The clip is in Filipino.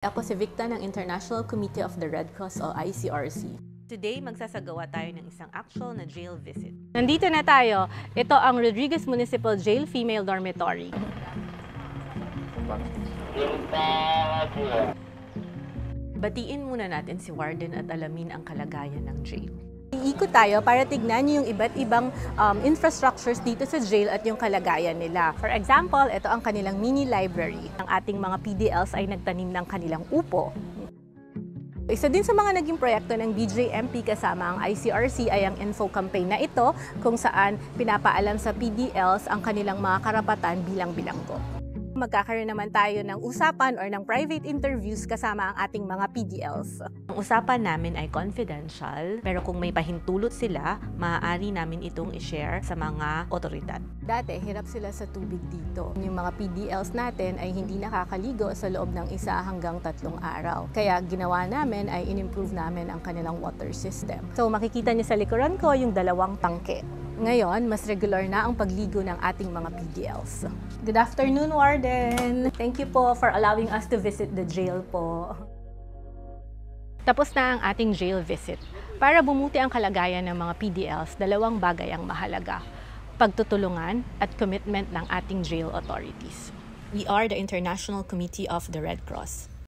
Ako si Victa ng International Committee of the Red Cross o ICRC. Today, magsasagawa tayo ng isang actual na jail visit. Nandito na tayo. Ito ang Rodriguez Municipal Jail Female Dormitory. Batiin muna natin si Warden at alamin ang kalagayan ng jail. Iikot tayo para tignan yung iba't ibang infrastructures dito sa jail at yung kalagayan nila. For example, ito ang kanilang mini library. Ang ating mga PDLs ay nagtanim ng kanilang upo. Isa din sa mga naging proyekto ng BJMP kasama ang ICRC ay ang info campaign na ito kung saan pinapaalam sa PDLs ang kanilang mga karapatan bilang bilanggo. Magkakaroon naman tayo ng usapan or ng private interviews kasama ang ating mga PDLs. Ang usapan namin ay confidential, pero kung may pahintulot sila, maaari namin itong i-share sa mga otoridad. Dati, hirap sila sa tubig dito. Yung mga PDLs natin ay hindi nakakaligo sa loob ng 1 hanggang 3 araw. Kaya ginawa namin ay in-improve namin ang kanilang water system. So makikita niyo sa likuran ko yung 2 tangke. Ngayon, mas regular na ang pagligo ng ating mga PDLs. Good afternoon, Warden! Thank you po for allowing us to visit the jail po. Tapos na ang ating jail visit. Para bumuti ang kalagayan ng mga PDLs, 2 bagay ang mahalaga: pagtutulungan at commitment ng ating jail authorities. We are the International Committee of the Red Cross.